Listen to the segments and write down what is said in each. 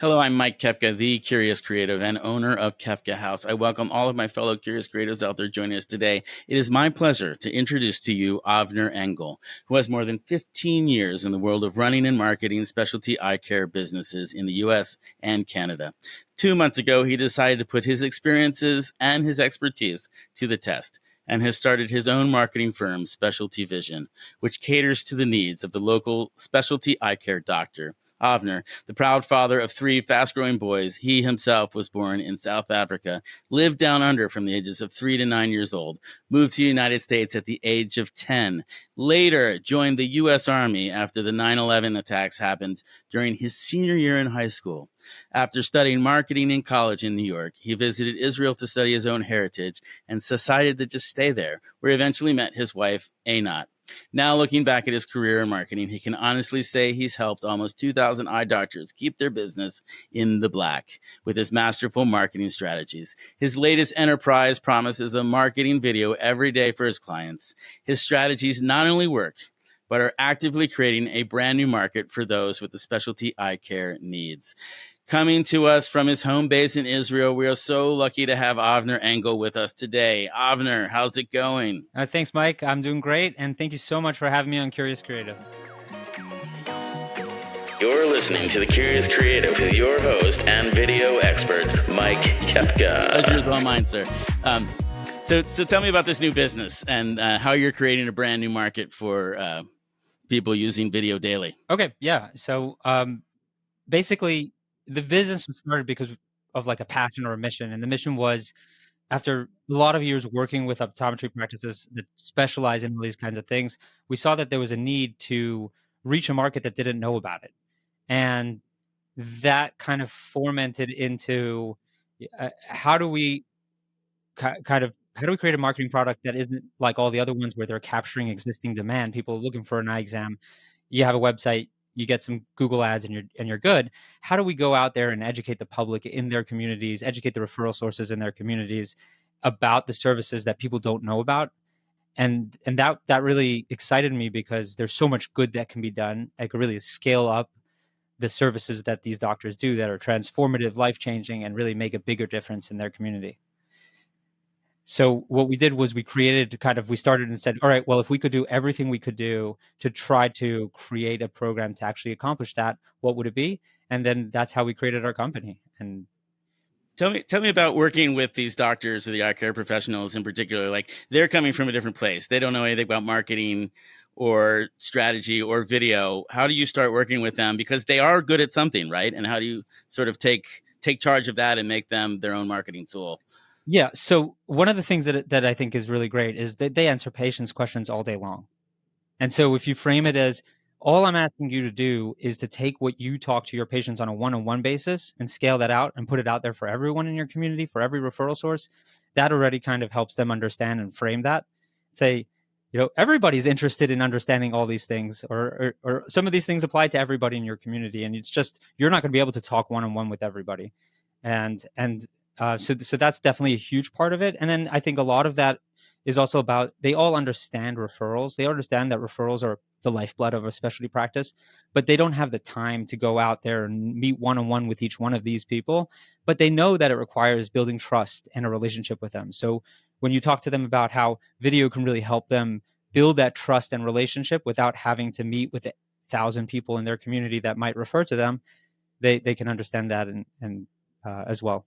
Hello, I'm Mike Kepka, the Curious Creative and owner of Kepka House. I welcome all of my fellow Curious Creatives out there joining us today. It is my pleasure to introduce to you Avner Engel, who has more than 15 years in the world of running and marketing specialty eye care businesses in the US and Canada. 2 months ago, he decided to put his experiences and his expertise to the test and has started his own marketing firm, Specialty Vision, which caters to the needs of the local specialty eye care doctor. Avner, the proud father of three fast-growing boys, he himself was born in South Africa, lived down under from the ages of 3 to 9 years old, moved to the United States at the age of 10, later joined the U.S. Army after the 9/11 attacks happened during his senior year in high school. After studying marketing in college in New York, he visited Israel to study his own heritage and decided to just stay there, where he eventually met his wife, Einat. Now, looking back at his career in marketing, he can honestly say he's helped almost 2,000 eye doctors keep their business in the black with his masterful marketing strategies. His latest enterprise promises a marketing video every day for his clients. His strategies not only work, but are actively creating a brand new market for those with the specialty eye care needs. Coming to us from his home base in Israel, we are so lucky to have Avner Engel with us today. Avner, how's it going? Thanks, Mike. I'm doing great, and thank you so much for having me on Curious Creative. You're listening to The Curious Creative with your host and video expert, Mike Kepka. Pleasure is all mine, sir. So tell me about this new business and how you're creating a brand new market for people using video daily. Okay, yeah. So basically, the business was started because of like a passion or a mission, and the mission was after a lot of years working with optometry practices that specialize in all these kinds of things, we saw that there was a need to reach a market that didn't know about it, and that kind of fomented into how do we how do we create a marketing product that isn't like all the other ones where they're capturing existing demand, people looking for an eye exam. You have a website, you get some Google ads, and you're good. How do we go out there and educate the public in their communities, educate the referral sources in their communities about the services that people don't know about? And that really excited me because there's so much good that can be done. I could really scale up the services that these doctors do that are transformative, life-changing, and really make a bigger difference in their community. So what we did was we started and said, all right, well, if we could do everything we could do to try to create a program to actually accomplish that, what would it be? And then that's how we created our company. And Tell me about working with these doctors or the eye care professionals in particular. Like, they're coming from a different place. They don't know anything about marketing or strategy or video. How do you start working with them? Because they are good at something, right? And how do you sort of take charge of that and make them their own marketing tool? yeah, so one of the things that I think is really great is that they answer patients' questions all day long. And so if you frame it as all I'm asking you to do is to take what you talk to your patients on a one-on-one basis and scale that out and put it out there for everyone in your community, for every referral source, that already kind of helps them understand and frame that. Say, everybody's interested in understanding all these things, or some of these things apply to everybody in your community, and it's just you're not going to be able to talk one-on-one with everybody, so that's definitely a huge part of it. And then I think a lot of that is also about they all understand referrals. They understand that referrals are the lifeblood of a specialty practice, but they don't have the time to go out there and meet one-on-one with each one of these people. But they know that it requires building trust and a relationship with them. So when you talk to them about how video can really help them build that trust and relationship without having to meet with 1,000 people in their community that might refer to them, they can understand that and as well.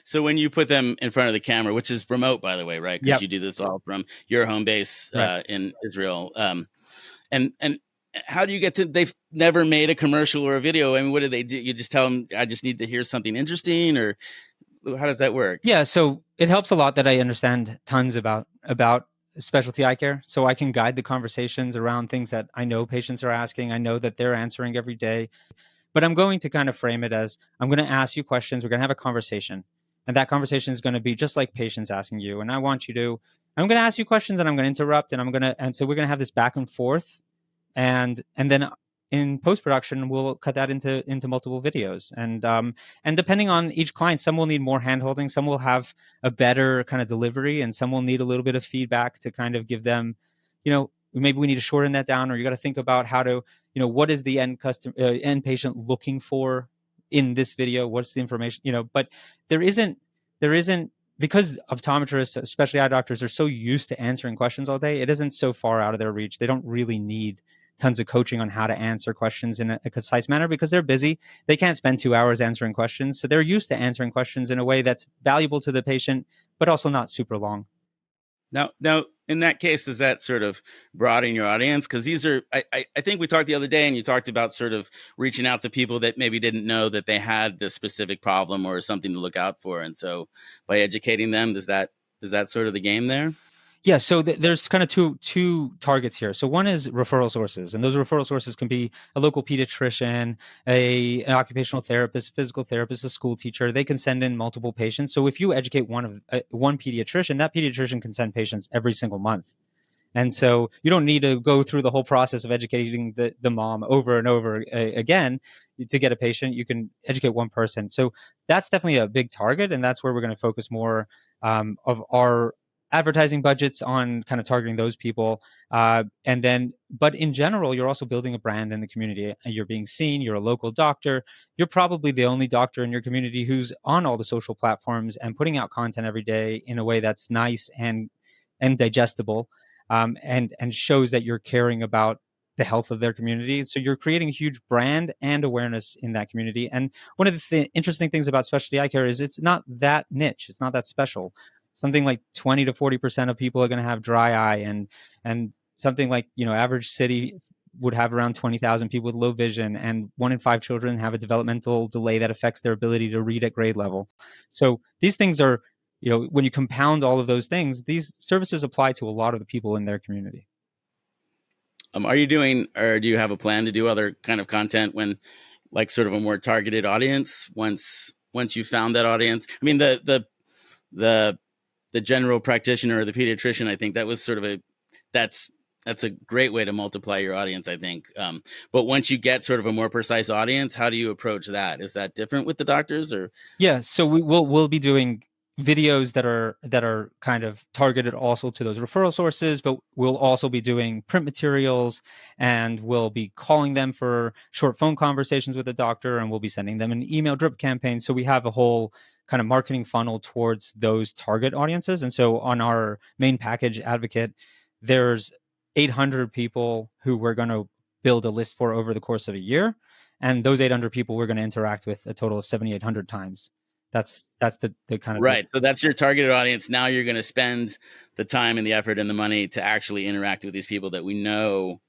So when you put them in front of the camera, which is remote, by the way, right? Because Yep. you do this all from your home base Right. in Israel. And how do you get to? They've never made a commercial or a video. I mean, what do they do? You just tell them, I just need to hear something interesting, or how does that work? Yeah, so it helps a lot that I understand tons about specialty eye care, so I can guide the conversations around things that I know patients are asking. I know that they're answering every day, but I'm going to kind of frame it as I'm going to ask you questions. We're going to have a conversation, and that conversation is going to be just like patients asking you. And I'm going to ask you questions, and I'm going to interrupt, and so we're going to have this back and forth, and then in post-production we'll cut that into multiple videos, and depending on each client, some will need more handholding, some will have a better kind of delivery, and some will need a little bit of feedback to kind of give them, maybe we need to shorten that down, or you got to think about how to, what is the end patient looking for in this video, what's the information, but there isn't, because optometrists, especially eye doctors, are so used to answering questions all day, it isn't so far out of their reach. They don't really need tons of coaching on how to answer questions in a concise manner because they're busy. They can't spend 2 hours answering questions. So they're used to answering questions in a way that's valuable to the patient, but also not super long. Now, in that case, does that sort of broaden your audience? Because these are, I think we talked the other day, and you talked about sort of reaching out to people that maybe didn't know that they had this specific problem or something to look out for, and so by educating them, is that sort of the game there? Yeah, so there's kind of two targets here. So one is referral sources, and those referral sources can be a local pediatrician, an occupational therapist, physical therapist, a school teacher. They can send in multiple patients. So if you educate one pediatrician, that pediatrician can send patients every single month. And so you don't need to go through the whole process of educating the mom over and over again to get a patient. You can educate one person. So that's definitely a big target. And that's where we're going to focus more of our advertising budgets on kind of targeting those people. And then, but in general, you're also building a brand in the community. You're being seen. You're a local doctor. You're probably the only doctor in your community who's on all the social platforms and putting out content every day in a way that's nice and digestible, and shows that you're caring about the health of their community. So you're creating a huge brand and awareness in that community. And one of the interesting things about specialty eye care is it's not that niche. It's not that special. Something like 20 to 40% of people are going to have dry eye, and something like, average city would have around 20,000 people with low vision, and 1 in 5 children have a developmental delay that affects their ability to read at grade level. So these things are, when you compound all of those things, these services apply to a lot of the people in their community. Are you doing, or do you have a plan to do other kind of content when, like, sort of a more targeted audience once you found that audience? I mean, the general practitioner or the pediatrician, I think that was sort of that's a great way to multiply your audience, I think. But once you get sort of a more precise audience, how do you approach that? Is that different with the doctors, or? Yeah, so we'll be doing videos that are kind of targeted also to those referral sources, but we'll also be doing print materials, and we'll be calling them for short phone conversations with the doctor, and we'll be sending them an email drip campaign. So we have a whole kind of marketing funnel towards those target audiences. And so on our main package Advocate, there's 800 people who we're going to build a list for over the course of a year. And those 800 people we're going to interact with a total of 7,800 times. That's the kind of Right. So that's your targeted audience. Now you're going to spend the time and the effort and the money to actually interact with these people that we know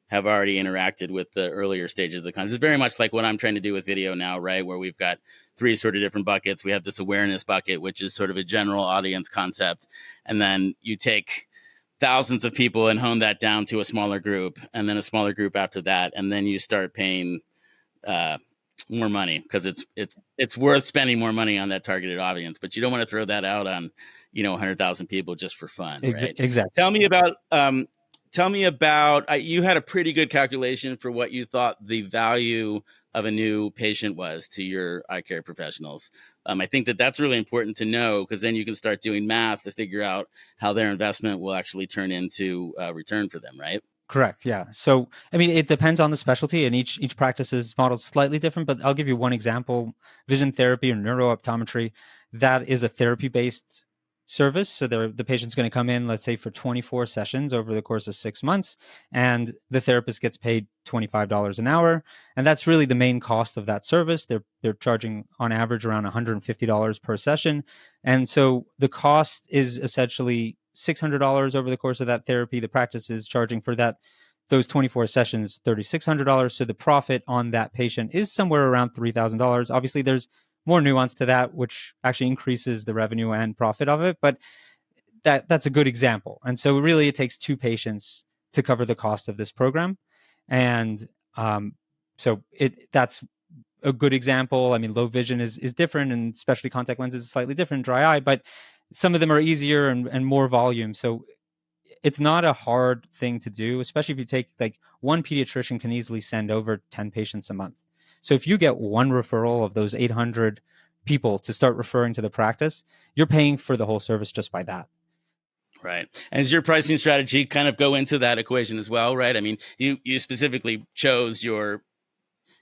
have already interacted with the earlier stages of the content. It's very much like what I'm trying to do with video now, right? Where we've got 3 sort of different buckets. We have this awareness bucket, which is sort of a general audience concept. And then you take thousands of people and hone that down to a smaller group, and then a smaller group after that. And then you start paying more money, because it's worth spending more money on that targeted audience, but you don't want to throw that out on 100,000 people just for fun, right? Exactly. Tell me about you had a pretty good calculation for what you thought the value of a new patient was to your eye care professionals. I think that's really important to know, because then you can start doing math to figure out how their investment will actually turn into a return for them, right? Correct. Yeah. So, I mean, it depends on the specialty, and each practice is modeled slightly different. But I'll give you one example: vision therapy or neurooptometry. That is a therapy-based service. So the patient's going to come in, let's say, for 24 sessions over the course of 6 months, and the therapist gets paid $25 an hour, and that's really the main cost of that service. They're charging on average around $150 per session, and so the cost is essentially $600 over the course of that therapy. The practice is charging for those 24 sessions $3,600. So the profit on that patient is somewhere around $3,000. Obviously, there's more nuance to that, which actually increases the revenue and profit of it, but that's a good example. And so really, it takes 2 patients to cover the cost of this program, and so that's a good example. I mean, low vision is different, and especially contact lenses is slightly different, dry eye, but some of them are easier and more volume. So it's not a hard thing to do, especially if you take, like, one pediatrician can easily send over 10 patients a month. So if you get one referral of those 800 people to start referring to the practice, you're paying for the whole service just by that. Right. And does your pricing strategy kind of go into that equation as well, right? I mean, you specifically chose your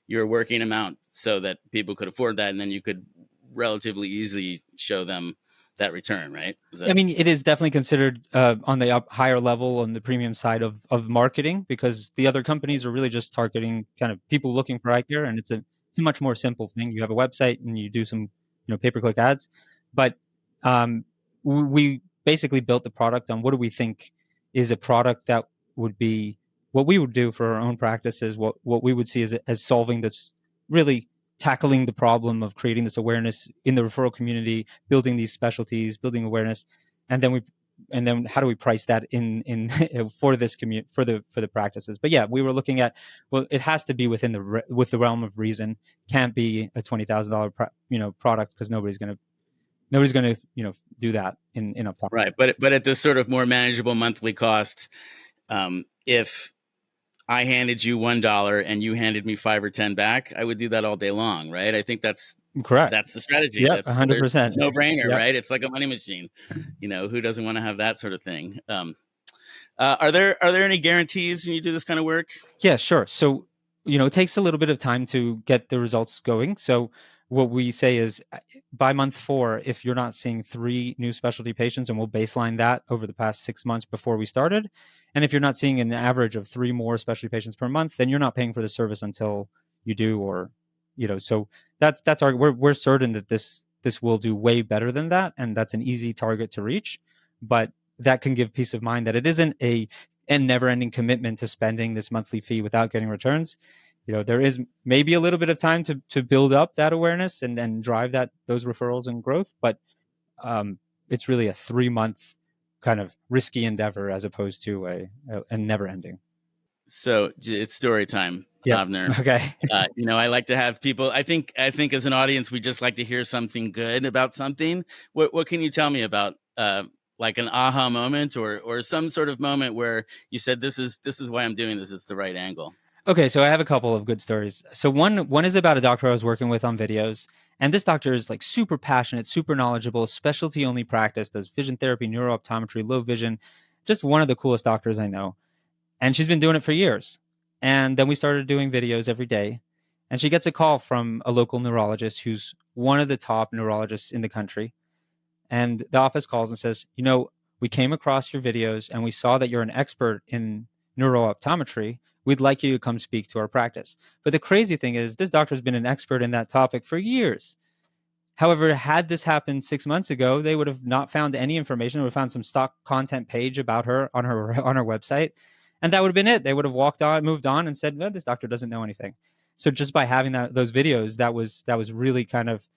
your working amount so that people could afford that, and then you could relatively easily show them that return, right? I mean, it is definitely considered on the higher level on the premium side of marketing, because the other companies are really just targeting kind of people looking for eye care, and it's a much more simple thing. You have a website and you do some pay-per-click ads, but um, we basically built the product on what do we think is a product that would be what we would do for our own practices, what we would see as solving this, really tackling the problem of creating this awareness in the referral community, building these specialties, building awareness, and then how do we price that in for this community, for the practices. But yeah, we were looking at, well, it has to be within the realm of reason. Can't be a $20,000 product, because nobody's going to do that in optometry. Right, but at this sort of more manageable monthly cost, if I handed you $1 and you handed me 5 or 10 back, I would do that all day long, right? I think that's Correct. the strategy. Yep, That's their 100%. no brainer, Yep. right? It's like a money machine. Who doesn't want to have that sort of thing? Are there any guarantees when you do this kind of work? Yeah, sure. So, it takes a little bit of time to get the results going. So what we say is, by month 4, if you're not seeing 3 new specialty patients, and we'll baseline that over the past 6 months before we started, and if you're not seeing an average of 3 more specialty patients per month, then you're not paying for the service until you do. Or, so that's we're certain that this will do way better than that, and that's an easy target to reach. But that can give peace of mind that it isn't a never-ending commitment to spending this monthly fee without getting returns. There is maybe a little bit of time to build up that awareness and drive those referrals and growth, but it's really a 3-month kind of risky endeavor, as opposed to a never-ending. So it's story time, Yeah. Avner. Okay. I like to have people. I think as an audience, we just like to hear something good about something. What can you tell me about like an aha moment, or some sort of moment where you said, this is why I'm doing this. It's the right angle. Okay, so I have a couple of good stories. So one is about a doctor I was working with on videos, and this doctor is like super passionate, super knowledgeable, specialty only practice, does vision therapy, neuro optometry, low vision, just one of the coolest doctors I know. And she's been doing it for years. And then we started doing videos every day, and she gets a call from a local neurologist who's one of the top neurologists in the country. And the office calls and says, we came across your videos and we saw that you're an expert in neurooptometry. We'd like you to come speak to our practice. But the crazy thing is, this doctor's been an expert in that topic for years. However, had this happened 6 months ago, they would have not found any information. They would have found some stock content page about her on her website, and that would have been it. They would have walked on, moved on, and said, "No, this doctor doesn't know anything." So just by having those videos, that was really kind of,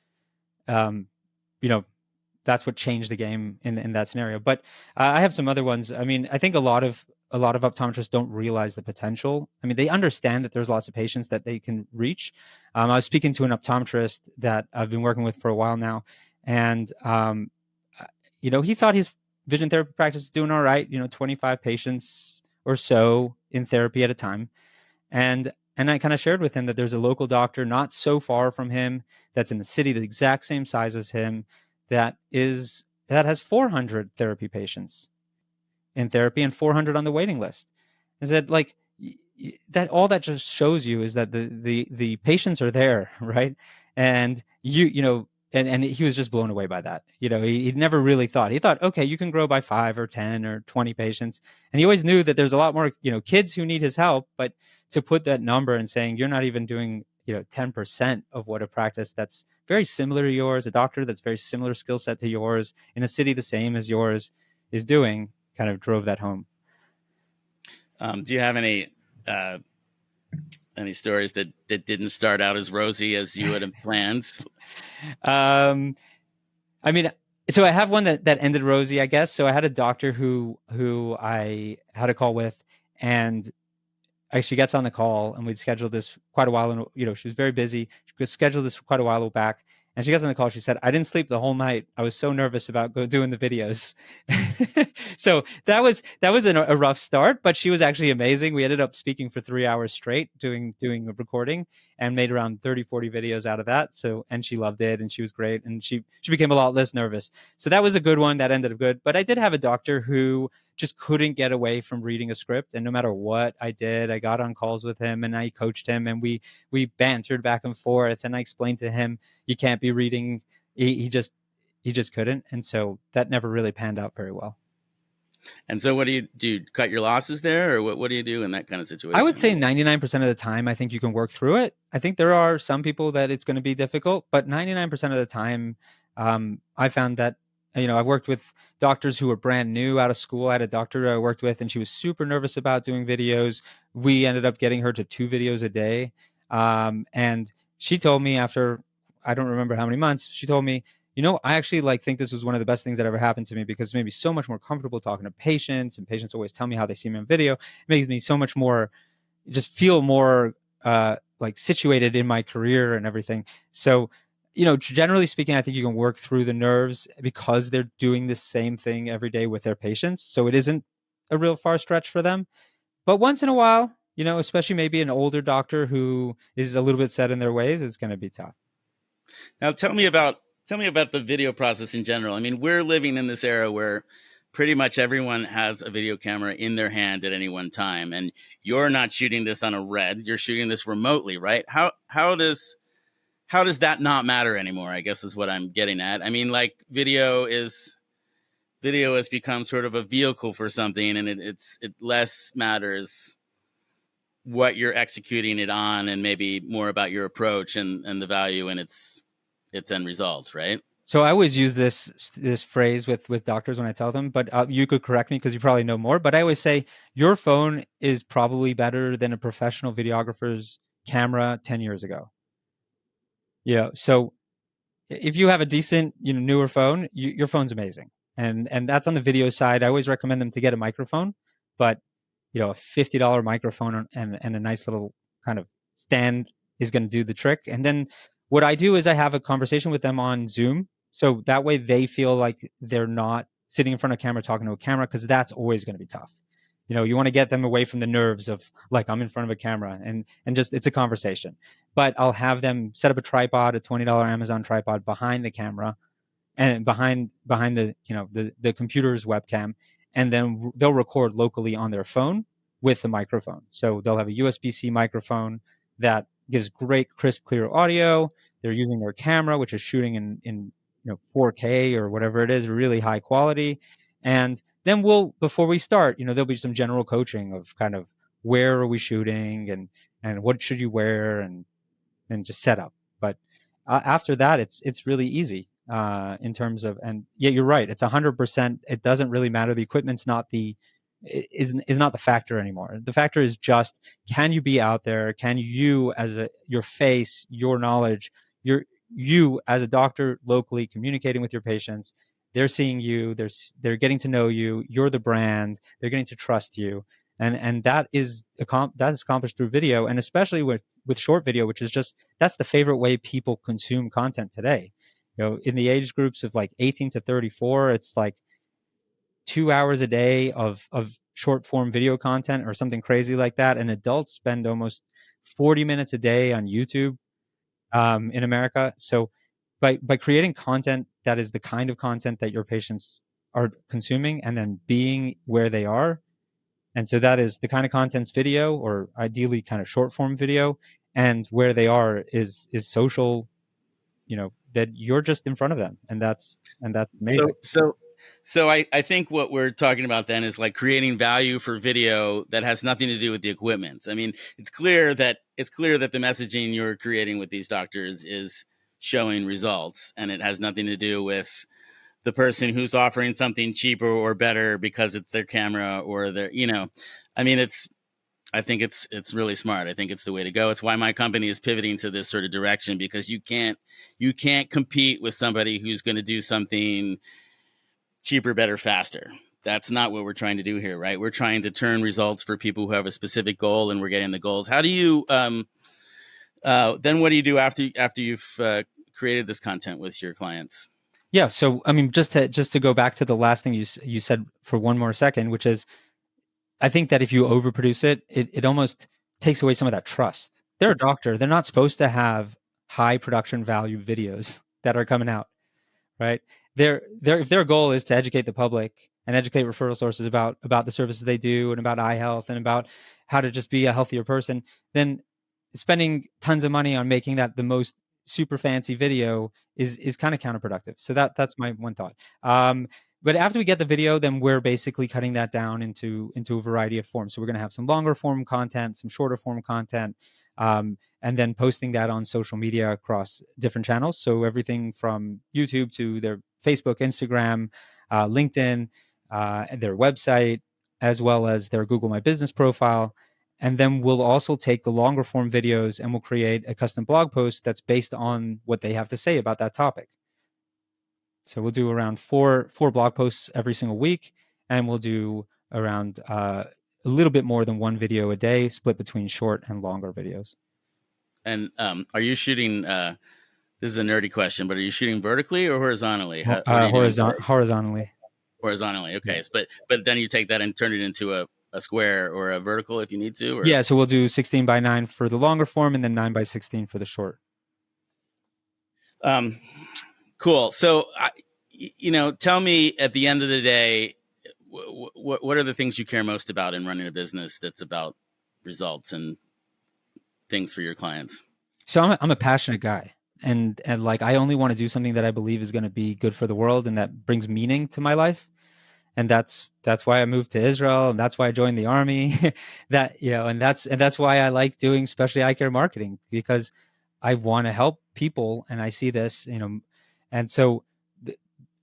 that's what changed the game in that scenario. But I have some other ones. I mean, I think a lot of optometrists don't realize the potential. I mean, they understand that there's lots of patients that they can reach. I was speaking to an optometrist that I've been working with for a while now, and he thought his vision therapy practice is doing all right. 25 patients or so in therapy at a time, and I kind of shared with him that there's a local doctor not so far from him that's in the city, the exact same size as him, that has 400 therapy patients in therapy and 400 on the waiting list. I said, like, that all that just shows you is that the patients are there, right? And and he was just blown away by that. He never really thought. He thought, okay, you can grow by 5 or 10 or 20 patients, and he always knew that there's a lot more kids who need his help. But to put that number and saying you're not even doing 10% of what a practice that's very similar to yours, a doctor that's very similar skill set to yours, in a city the same as yours, is doing, kind of drove that home. Do you have any stories that didn't start out as rosy as you would have planned? I mean, so I have one that ended rosy, I guess. So I had a doctor who I had a call with, and she gets on the call, and we'd scheduled this quite a while, and she was very busy. She scheduled this quite a while back, and she gets on the call. She said, "I didn't sleep the whole night. I was so nervous about doing the videos." So that was a rough start, but she was actually amazing. We ended up speaking for 3 hours straight, doing a recording, and made around 30, 40 videos out of that. So, and she loved it, and she was great, and she became a lot less nervous. So that was a good one that ended up good. But I did have a doctor who just couldn't get away from reading a script. And no matter what I did, I got on calls with him and I coached him, and we bantered back and forth, and I explained to him, you can't be reading. He just couldn't. And so that never really panned out very well. And so what do you do? You cut your losses there, or what do you do in that kind of I would say situation? 99% of the time, I think you can work through it. I think there are some people that it's going to be difficult, but 99% of the time, I found that, I've worked with doctors who were brand new out of school. I had a doctor I worked with, and she was super nervous about doing videos. We ended up getting her to 2 videos a day. And she told me after, I don't remember how many months, she told me, I actually think this was one of the best things that ever happened to me, because it made me so much more comfortable talking to patients, and patients always tell me how they see me on video. It makes me so much more, just feel more situated in my career and everything. So, generally speaking, I think you can work through the nerves because they're doing the same thing every day with their patients. So it isn't a real far stretch for them. But once in a while, especially maybe an older doctor who is a little bit set in their ways, it's going to be tough. Now tell me about the video process in general. I mean, we're living in this era where pretty much everyone has a video camera in their hand at any one time, and you're not shooting this on a red. You're shooting this remotely, right? How does that not matter anymore? I guess is what I'm getting at. I mean, like video has become sort of a vehicle for something, and it less matters what you're executing it on, and maybe more about your approach and the value in its end results, right? So I always use this phrase with doctors when I tell them, but you could correct me because you probably know more. But I always say your phone is probably better than a professional videographer's camera 10 years ago. So if you have a decent, newer phone, your phone's amazing, and that's on the video side. I always recommend them to get a microphone, but a $50 microphone and a nice little kind of stand is going to do the trick. And then what I do is I have a conversation with them on Zoom, so that way they feel like they're not sitting in front of a camera talking to a camera, because that's always going to be tough. You want to get them away from the nerves of, like, I'm in front of a camera, and just, it's a conversation. But I'll have them set up a tripod, a $20 Amazon tripod behind the camera, and behind the the computer's webcam, and then they'll record locally on their phone with a microphone. So they'll have a USB-C microphone that gives great crisp, clear audio. They're using their camera, which is shooting in 4K or whatever it is, really high quality. And then before we start, there'll be some general coaching of kind of where are we shooting, and what should you wear, and just set up. But after that, it's really easy in terms of, and yeah, you're right. It's 100%. It doesn't really matter. The equipment's not is not the factor anymore. The factor is just, can you be out there? Can you, your face, your knowledge, you as a doctor locally communicating with your patients, they're seeing you, they're getting to know you, you're the brand, they're getting to trust you. And that is accomplished through video, and especially with short video, which is just, that's the favorite way people consume content today. In the age groups of like 18 to 34, it's like 2 hours a day of short form video content or something crazy like that. And adults spend almost 40 minutes a day on YouTube in America. So by creating content that is the kind of content that your patients are consuming, and then being where they are, and so that is the kind of content's video, or ideally kind of short form video, and where they are is social, that you're just in front of them, and that's amazing. So I think what we're talking about then is like creating value for video that has nothing to do with the equipment. I mean, it's clear that the messaging you're creating with these doctors is showing results, and it has nothing to do with the person who's offering something cheaper or better because it's their camera or I mean, I think it's really smart. I think it's the way to go. It's why my company is pivoting to this sort of direction, because you can't compete with somebody who's going to do something cheaper, better, faster. That's not what we're trying to do here, right? We're trying to turn results for people who have a specific goal, and we're getting the goals. How do you then what do you do after you've created this content with your clients? Yeah. So I mean, just to go back to the last thing you said for one more second, which is, I think that if you overproduce it almost takes away some of that trust. They're a doctor. They're not supposed to have high production value videos that are coming out, right? If their goal is to educate the public, and educate referral sources about the services they do and about eye health and about how to just be a healthier person, then spending tons of money on making that the most super fancy video is kind of counterproductive. So that's my one thought. But after we get the video, then we're basically cutting that down into a variety of forms. So we're going to have some longer form content, some shorter form content, and then posting that on social media across different channels. So everything from YouTube to their Facebook, Instagram, LinkedIn, their website, as well as their Google My Business profile. And then we'll also take the longer form videos and we'll create a custom blog post that's based on what they have to say about that topic. So we'll do around four blog posts every single week, and we'll do around a little bit more than one video a day, split between short and longer videos. And are you shooting? This is a nerdy question, but are you shooting vertically or horizontally? What are you doing today? Horizontally. Horizontally, okay. Yeah. But then you take that and turn it into a square or a vertical if you need to. Or? Yeah, so we'll do 16 by 9 for the longer form, and then 9 by 16 for the short. Cool. So, tell me at the end of the day, what are the things you care most about in running a business that's about results and things for your clients? So I'm a passionate guy, and like I only want to do something that I believe is going to be good for the world and that brings meaning to my life. And that's why I moved to Israel, and that's why I joined the army. And that's why I like doing specialty eye care marketing, because I want to help people, and I see this, and so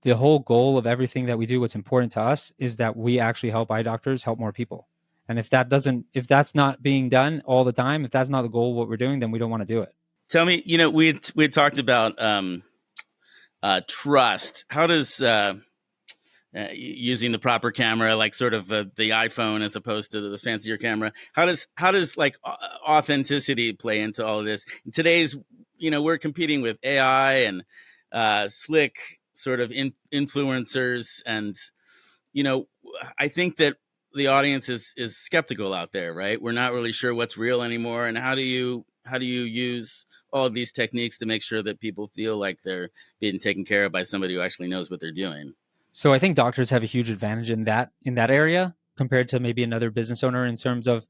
the whole goal of everything that we do, what's important to us, is that we actually help eye doctors help more people. And if that's not being done all the time, if that's not the goal of what we're doing, then we don't want to do it. Tell me, we had talked about trust. How does using the proper camera, like sort of the iPhone as opposed to the fancier camera, how does like authenticity play into all of this? In today's, we're competing with AI and slick sort of influencers, and I think that the audience is skeptical out there, right? We're not really sure what's real anymore, and how do you use all of these techniques to make sure that people feel like they're being taken care of by somebody who actually knows what they're doing? So I think doctors have a huge advantage in that area compared to maybe another business owner, in terms of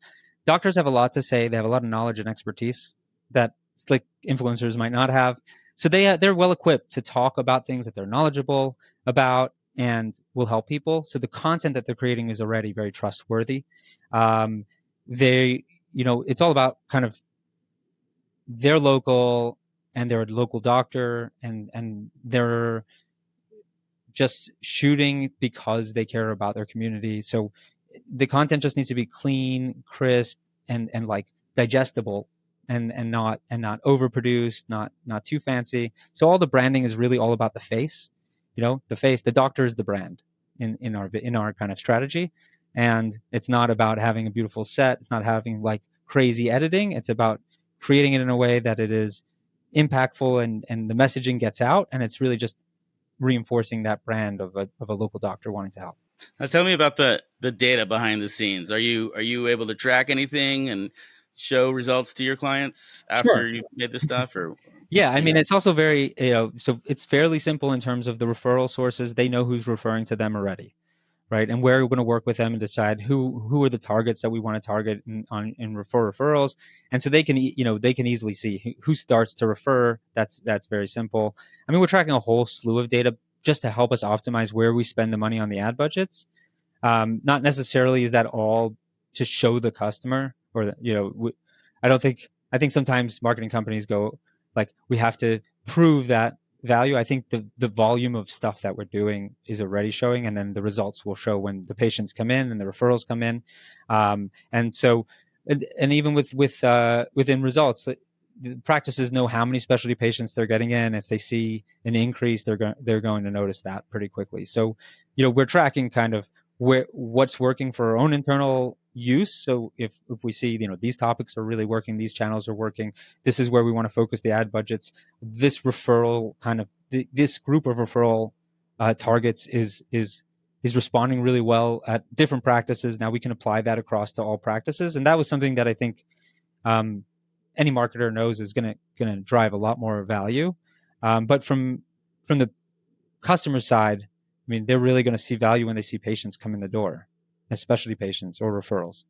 doctors have a lot to say. They have a lot of knowledge and expertise that like influencers might not have. So they're well equipped to talk about things that they're knowledgeable about and will help people. So the content that they're creating is already very trustworthy. It's all about kind of their local and their local doctor, and they're just shooting because they care about their community. So the content just needs to be clean, crisp, and like digestible, and not overproduced, not too fancy. So all the branding is really all about the face. The face. The doctor is the brand in our kind of strategy, and it's not about having a beautiful set. It's not having like crazy editing. It's about creating it in a way that it is impactful, and the messaging gets out, and it's really just reinforcing that brand of a local doctor wanting to help. Now, tell me about the data behind the scenes. Are you able to track anything and show results to your clients after Sure. you made this stuff? Or Yeah, I mean, it's also very, so it's fairly simple in terms of the referral sources. They know who's referring to them already, right? And where we're going to work with them and decide who are the targets that we want to target in referrals. And so they can easily see who starts to refer. That's very simple. I mean, we're tracking a whole slew of data just to help us optimize where we spend the money on the ad budgets. Not necessarily is that all to show the customer, or I think sometimes marketing companies go like, we have to prove that value. I think the volume of stuff that we're doing is already showing, and then the results will show when the patients come in and the referrals come in. And so, and even within results, the practices know how many specialty patients they're getting in. If they see an increase, they're going to notice that pretty quickly. So, we're tracking kind of what's working for our own internal use. So if we see, these topics are really working, these channels are working, this is where we want to focus the ad budgets. This referral kind of this group of referral targets is responding really well at different practices. Now we can apply that across to all practices, and that was something that I think any marketer knows is going to drive a lot more value. But from the customer side, mean, they're really going to see value when they see patients come in the door, especially patients or referrals.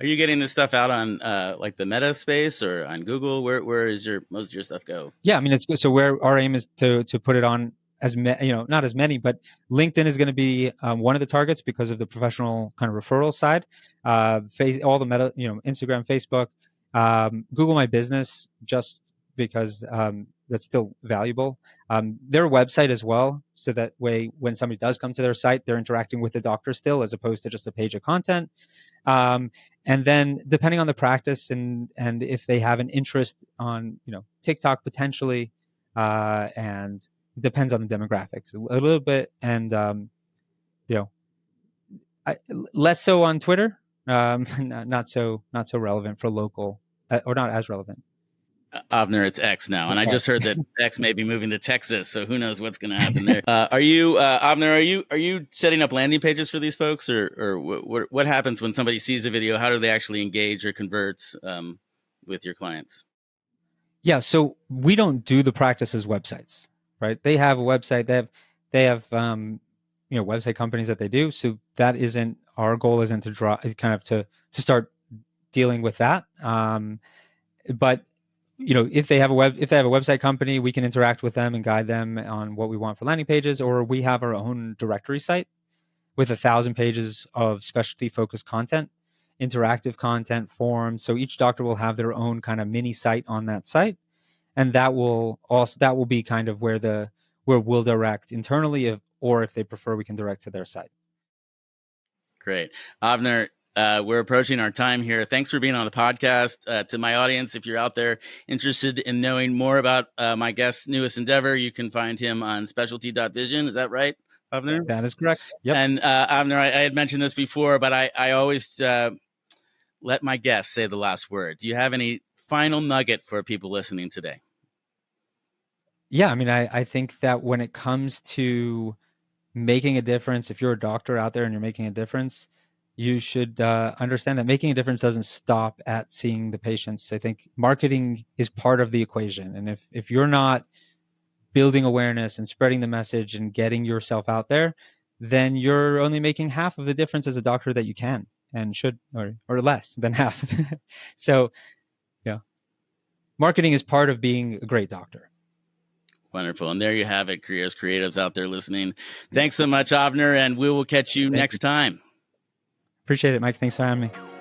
Are you getting this stuff out on like the Meta space or on Google? Where is most of your stuff go? Yeah, I mean, it's good. So where our aim is to put it on not as many, but LinkedIn is going to be one of the targets because of the professional kind of referral side. All the Meta, Instagram, Facebook, Google My Business, just because that's still valuable. Their website as well, so that way when somebody does come to their site, they're interacting with the doctor still, as opposed to just a page of content. And then depending on the practice and if they have an interest on TikTok potentially, and it depends on the demographics a little bit, and less so on Twitter, not so relevant for local, or not as relevant. Avner, it's X now, and I just heard that X may be moving to Texas, so who knows what's going to happen there. Are you, Avner? Are you setting up landing pages for these folks, or what happens when somebody sees a video? How do they actually engage or convert with your clients? Yeah, so we don't do the practices websites, right? They have a website. They have website companies that they do. So that isn't our goal. Isn't to to start dealing with that. But if they have a website company, we can interact with them and guide them on what we want for landing pages, or we have our own directory site with 1,000 pages of specialty focused content, interactive content, forms. So each doctor will have their own kind of mini site on that site, and that will be kind of where we'll direct internally, or if they prefer, we can direct to their site. Great. Avner, we're approaching our time here. Thanks for being on the podcast. To my audience, if you're out there interested in knowing more about my guest's newest endeavor, you can find him on specialty.vision. Is that right, Avner? That is correct. Yep. And Avner, I had mentioned this before, but I always let my guests say the last word. Do you have any final nugget for people listening today? Yeah, I mean, I think that when it comes to making a difference, if you're a doctor out there and you're making a difference, you should understand that making a difference doesn't stop at seeing the patients. I think marketing is part of the equation. And if you're not building awareness and spreading the message and getting yourself out there, then you're only making half of the difference as a doctor that you can and should, or less than half. So, yeah, marketing is part of being a great doctor. Wonderful. And there you have it, careers creatives out there listening. Thanks so much, Avner, and we will catch you next time. Appreciate it, Mike. Thanks for having me.